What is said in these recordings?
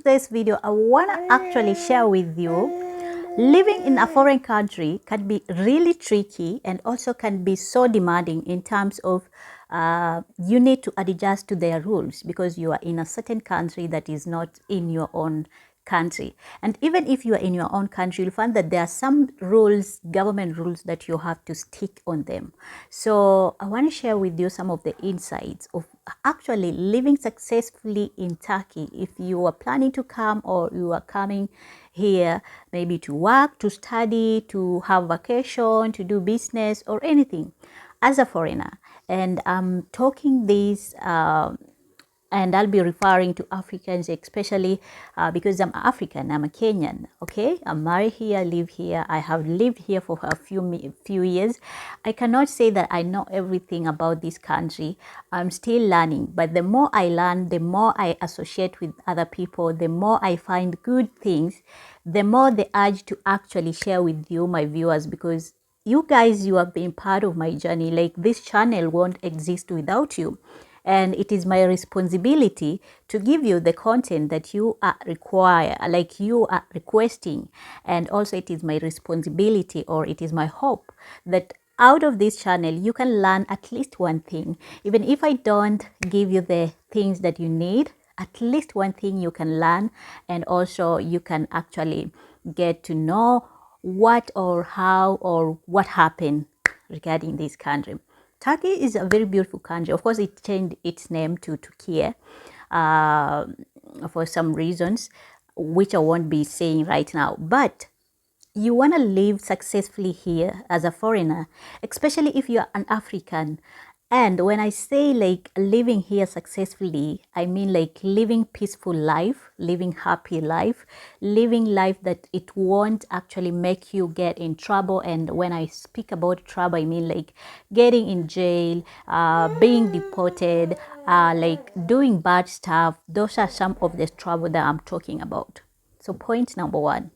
today's video, I want to actually share with you living in a foreign country can be really tricky and also can be so demanding in terms of you need to adjust to their rules because you are in a certain country that is not in your own country. And even if you are in your own country, you'll find that there are some rules, government rules, that you have to stick on them. So I want to share with you some of the insights of actually living successfully in Turkey. If you are planning to come or you are coming here maybe to work, to study, to have vacation, to do business or anything as a foreigner. And I'm talking this and I'll be referring to Africans, especially because I'm African, I'm a Kenyan, okay? I'm married here, live here. I have lived here for a few years. I cannot say that I know everything about this country. I'm still learning, but the more I learn, the more I associate with other people, the more I find good things, the more the urge to actually share with you, my viewers, because you guys, you have been part of my journey. Like, this channel won't exist without you. And it is my responsibility to give you the content that you are like you are requesting. And also it is my responsibility, or it is my hope, that out of this channel you can learn at least one thing. Even if I don't give you the things that you need, at least one thing you can learn, and also you can actually get to know what or how or what happened regarding this country. Turkey is a very beautiful country. Of course, it changed its name to Turkey for some reasons, which I won't be saying right now. But you want to live successfully here as a foreigner, especially if you are an African. And when I say like living here successfully, I mean like living peaceful life, living happy life, living life that it won't actually make you get in trouble. And when I speak about trouble, I mean like getting in jail, being deported, like doing bad stuff. Those are some of the trouble that I'm talking about. So point number one.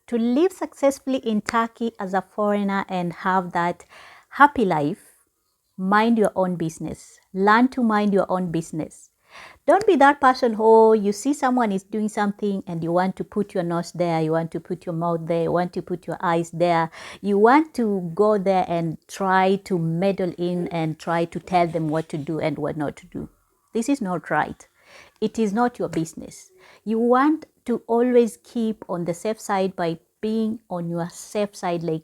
To live successfully in Turkey as a foreigner and have that happy life, mind your own business. Learn to mind your own business. Don't be that person who you see someone is doing something and you want to put your nose there, you want to put your mouth there, you want to put your eyes there. You want to go there and try to meddle in and try to tell them what to do and what not to do. This is not right. It is not your business. You want to always keep on the safe side by being on your safe side, like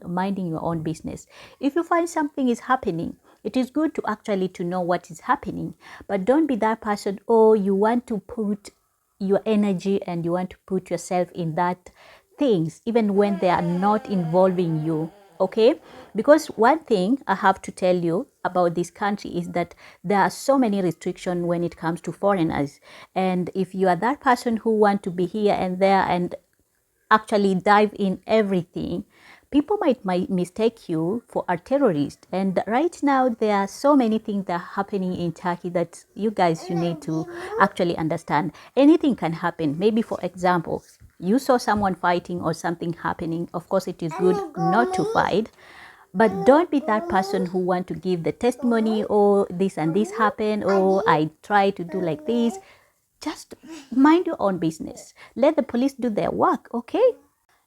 minding your own business. If you find something is happening, it is good to actually to know what is happening, but don't be that person, oh, you want to put your energy and you want to put yourself in that things even when they are not involving you. Okay, because one thing I have to tell you about this country is that there are so many restrictions when it comes to foreigners. And if you are that person who want to be here and there and actually dive in everything, people might mistake you for a terrorist. And right now there are so many things that are happening in Turkey that you guys, you need to actually understand. Anything can happen. Maybe, for example, you saw someone fighting or something happening. Of course, it is good not to fight, but don't be that person who want to give the testimony, oh, this and this happened, oh, I try to do like this. Just mind your own business. Let the police do their work, okay?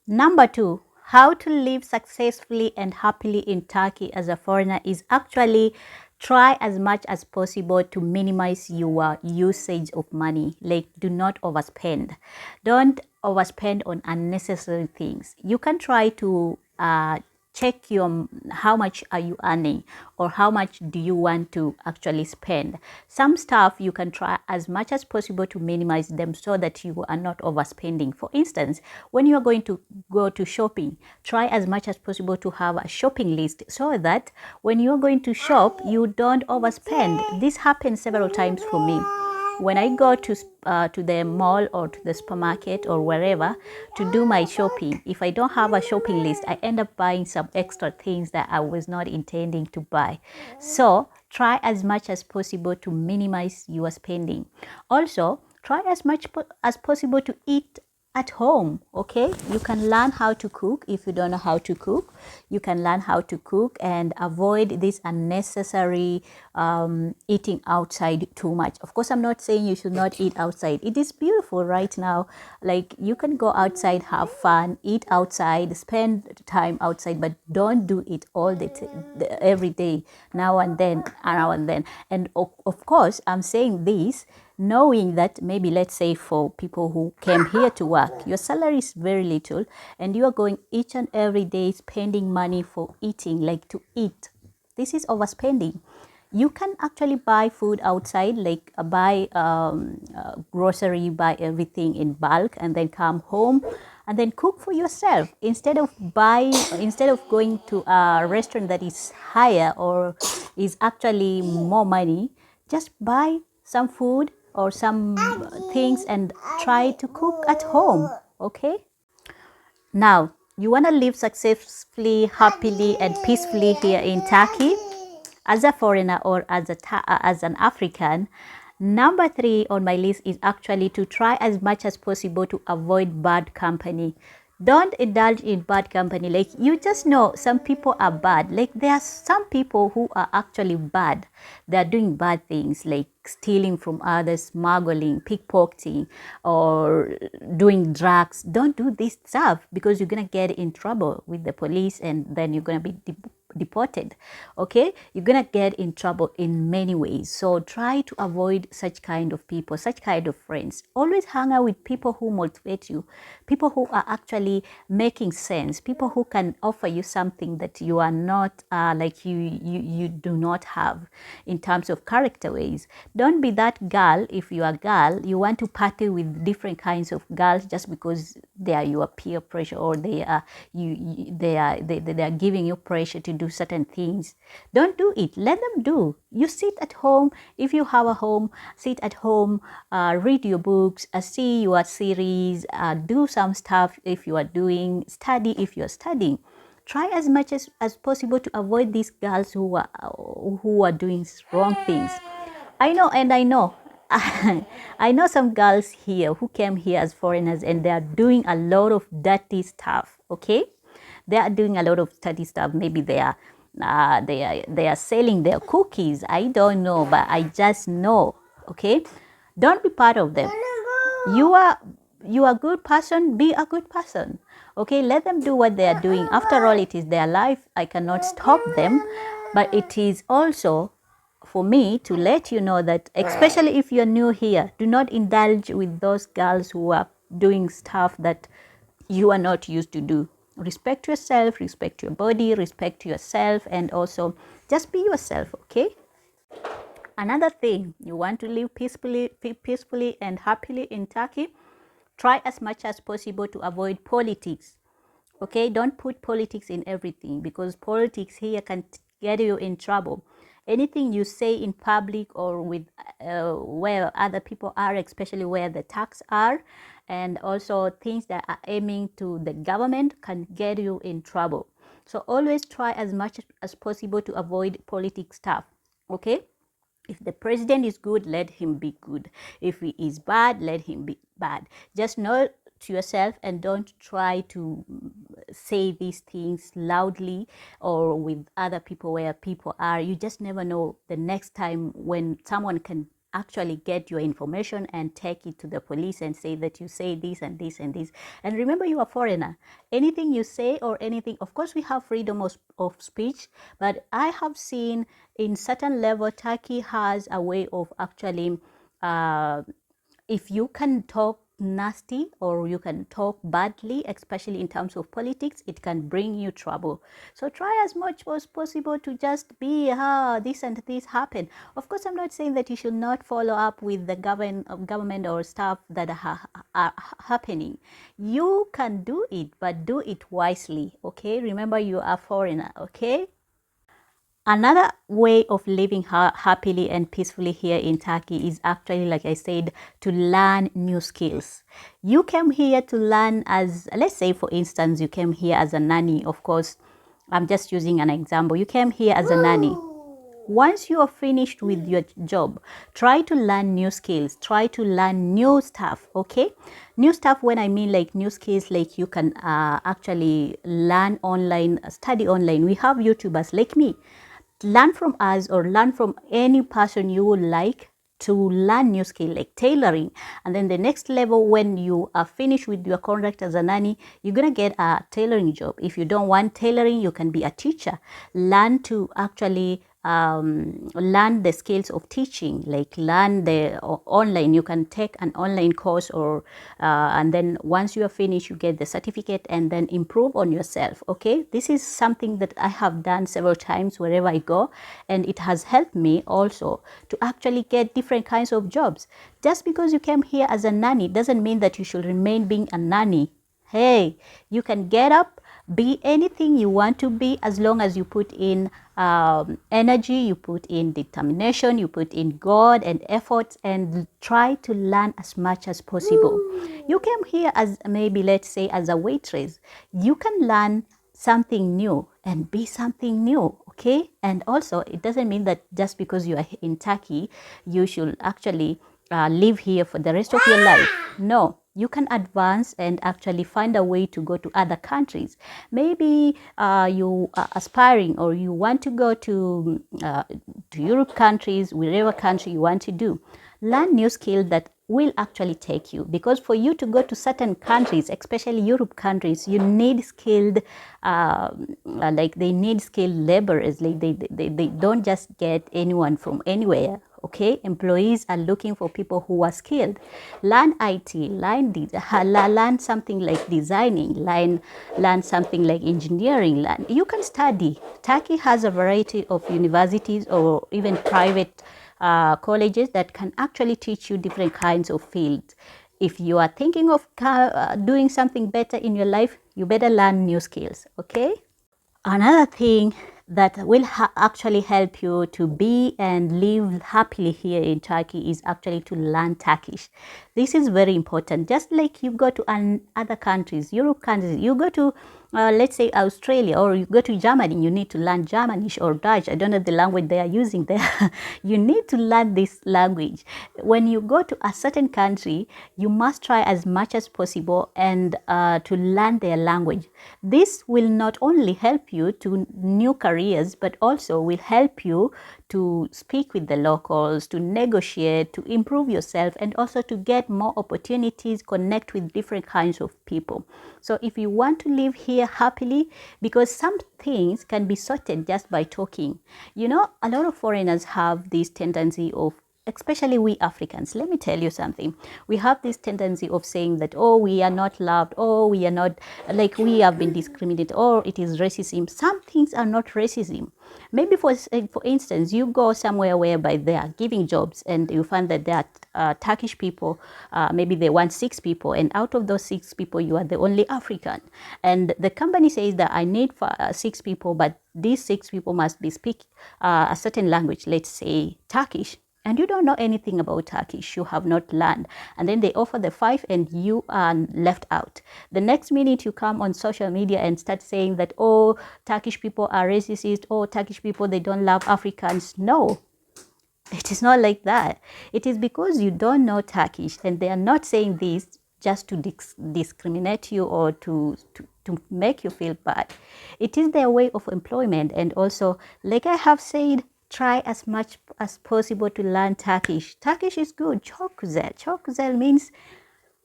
Number two, how to live successfully and happily in Turkey as a foreigner is actually try as much as possible to minimize your usage of money. Like, do not overspend. Don't overspend on unnecessary things. You can try to check your how much are you earning or how much do you want to actually spend. Some stuff you can try as much as possible to minimize them so that you are not overspending. For instance, when you are going to go to shopping, try as much as possible to have a shopping list so that when you are going to shop, you don't overspend. This happens several times for me. When I go to the mall or to the supermarket or wherever to do my shopping, if I don't have a shopping list, I end up buying some extra things that I was not intending to buy. So try as much as possible to minimize your spending. Also, try as much as possible to eat at home. Okay, you can learn how to cook. If you don't know how to cook, you can learn how to cook and avoid this unnecessary eating outside too much. Of course, I'm not saying you should not eat outside. It is beautiful right now. Like, you can go outside, have fun, eat outside, spend time outside, but don't do it all every day, now and then, and of course, I'm saying this knowing that maybe, let's say, for people who came here to work, your salary is very little and you are going each and every day spending money for eating, like to eat. This is overspending. You can actually buy food outside, like buy grocery, buy everything in bulk, and then come home and then cook for yourself instead of going to a restaurant that is higher or is actually more money. Just buy some food or some things and try to cook at home. Okay, now you want to live successfully, happily and peacefully here in Turkey as a foreigner or as an African. Number 3 on my list is actually to try as much as possible to avoid bad company. Don't indulge in bad company. Like, you just know some people are bad. Like, there are some people who are actually bad. They are doing bad things like stealing from others, smuggling, pickpocketing, or doing drugs. Don't do this stuff because you're gonna get in trouble with the police and then you're gonna be deported. Okay, you're gonna get in trouble in many ways. So try to avoid such kind of people, such kind of friends. Always hang out with people who motivate you, people who are actually making sense, people who can offer you something that you are not like you do not have in terms of character ways. Don't be that girl. If you are a girl, you want to party with different kinds of girls just because they are your peer pressure, or they are they are giving you pressure to do certain things. Don't do it. Let them do. You sit at home. If you have a home, sit at home, read your books, see your series, do some stuff if you are doing, study if you are studying. Try as much as possible to avoid these girls who are doing wrong things. I know. I know some girls here who came here as foreigners and they are doing a lot of dirty stuff. Okay, they are doing a lot of dirty stuff. Maybe they are selling their cookies. I don't know, but I just know. Okay, don't be part of them. You are a good person. Be a good person. Okay, let them do what they are doing. After all, it is their life. I cannot stop them, but it is also for me to let you know that, especially if you're new here, do not indulge with those girls who are doing stuff that you are not used to do. Respect yourself, respect your body, respect yourself, and also just be yourself. Okay, another thing, you want to live peacefully and happily in Turkey, try as much as possible to avoid politics. Okay, don't put politics in everything, because politics here can get you in trouble. Anything you say in public or with where other people are, especially where the tax are, and also things that are aiming to the government, can get you in trouble. So always try as much as possible to avoid politics stuff. Okay, if the president is good, let him be good. If he is bad, let him be bad. Just know to yourself and don't try to say these things loudly or with other people where people are. You just never know the next time when someone can actually get your information and take it to the police and say that you say this and this and this. And remember, you are a foreigner. Anything you say or anything, of course we have freedom of speech, but I have seen in certain level Turkey has a way of actually if you can talk nasty or you can talk badly, especially in terms of politics, it can bring you trouble. So try as much as possible to just be this and this happen. Of course, I'm not saying that you should not follow up with the government or stuff that are happening. You can do it, but do it wisely. Okay, remember, you are a foreigner. Okay. Another way of living happily and peacefully here in Turkey is actually, like I said, to learn new skills. You came here to learn as, let's say, for instance, you came here as a nanny. Of course, I'm just using an example. You came here as a nanny. Once you are finished with your job, try to learn new skills, try to learn new stuff, okay? New stuff, when I mean like new skills, like you can actually learn online, study online. We have YouTubers like me. Learn from us or learn from any person you would like to learn new skill like tailoring. And then the next level, when you are finished with your contract as a nanny, you're gonna get a tailoring job. If you don't want tailoring, you can be a teacher. Learn to actually learn the skills of teaching, like learn the online. You can take an online course, or and then once you are finished, you get the certificate, and then improve on yourself. Okay, this is something that I have done several times wherever I go, and it has helped me also to actually get different kinds of jobs. Just because you came here as a nanny doesn't mean that you should remain being a nanny. Hey, you can get up, be anything you want to be, as long as you put in energy, you put in determination, you put in God and effort, and try to learn as much as possible. You came here as, maybe let's say, as a waitress. You can learn something new and be something new, okay? And also, it doesn't mean that just because you are in Turkey, you should actually live here for the rest of your life. No, you can advance and actually find a way to go to other countries. Maybe you are aspiring, or you want to go to Europe countries, wherever country you want to do. Learn new skills that will actually take you, because for you to go to certain countries, especially Europe countries, you need skilled like they need skilled laborers. Like they don't just get anyone from anywhere. Okay, employees are looking for people who are skilled. Learn IT, learn something like designing, learn something like engineering. You can study. Turkey has a variety of universities or even private colleges that can actually teach you different kinds of fields. If you are thinking of doing something better in your life, you better learn new skills, okay? Another thing that will actually help you to be and live happily here in Turkey is actually to learn Turkish. This is very important. Just like you go to other countries, Europe countries, you go to let's say Australia, or you go to Germany, you need to learn Germanish or Dutch. I don't know the language they are using there. You need to learn this language. When you go to a certain country, you must try as much as possible and to learn their language. This will not only help you to new careers, but also will help you to speak with the locals, to negotiate, to improve yourself, and also to get more opportunities, connect with different kinds of people. So if you want to live here happily, because some things can be sorted just by talking. You know, a lot of foreigners have this tendency of, especially we Africans, let me tell you something. We have this tendency of saying that, oh, we are not loved, oh, we are not, like, we have been discriminated, or it is racism. Some things are not racism. Maybe for instance, you go somewhere whereby they are giving jobs, and you find that there are Turkish people, maybe they want 6 people, and out of those 6 people, you are the only African. And the company says that I need 6 people, but these 6 people must be speak a certain language, let's say Turkish. And you don't know anything about Turkish, you have not learned. And then they offer the 5 and you are left out. The next minute you come on social media and start saying that, oh, Turkish people are racist, oh, Turkish people, they don't love Africans. No, it is not like that. It is because you don't know Turkish, and they are not saying this just to discriminate you or to make you feel bad. It is their way of employment. And also, like I have said, try as much as possible to learn Turkish. Turkish is good. Çok güzel. Çok güzel means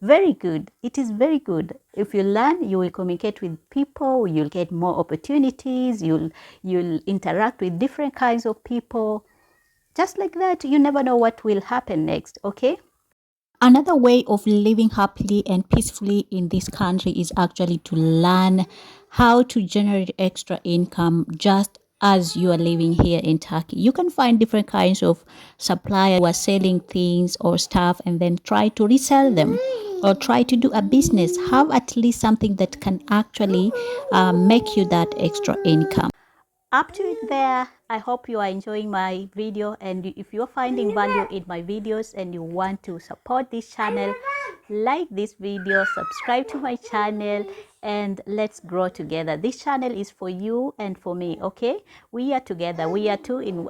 very good. It is very good. If you learn, you will communicate with people, you'll get more opportunities, you'll interact with different kinds of people. Just like that, you never know what will happen next, okay? Another way of living happily and peacefully in this country is actually to learn how to generate extra income just as you are living here in Turkey. You can find different kinds of suppliers who are selling things or stuff, and then try to resell them, or try to do a business. Have at least something that can actually make you that extra income. Up to it there. I hope you are enjoying my video, and if you're finding value in my videos and you want to support this channel, like this video, subscribe to my channel, and let's grow together. This channel is for you and for me, okay? We are together. We are two in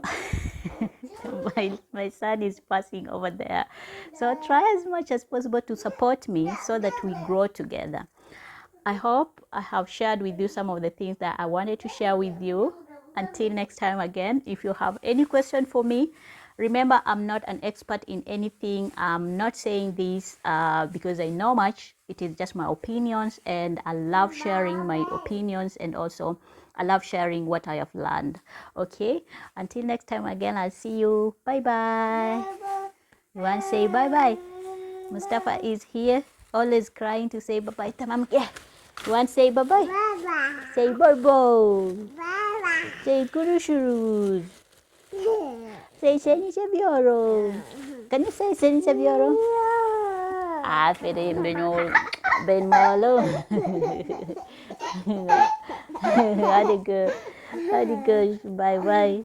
my son is passing over there. So try as much as possible to support me so that we grow together. I hope I have shared with you some of the things that I wanted to share with you. Until next time again, if you have any question for me, remember I'm not an expert in anything. I'm not saying this because I know much. It is just my opinions, and I love sharing my opinions, and also I love sharing what I have learned. Okay, until next time again, I'll see you. Bye bye. You want to say bye bye? Mustafa is here, always crying to say bye bye. Tamam, yeah. You want to say bye bye? Say bye bye. Say kurushurus. Say Seni seviyorum. Can you say Seni seviyorum? Aferin ben malu. Hadi gör. Hadi gör. Bye bye.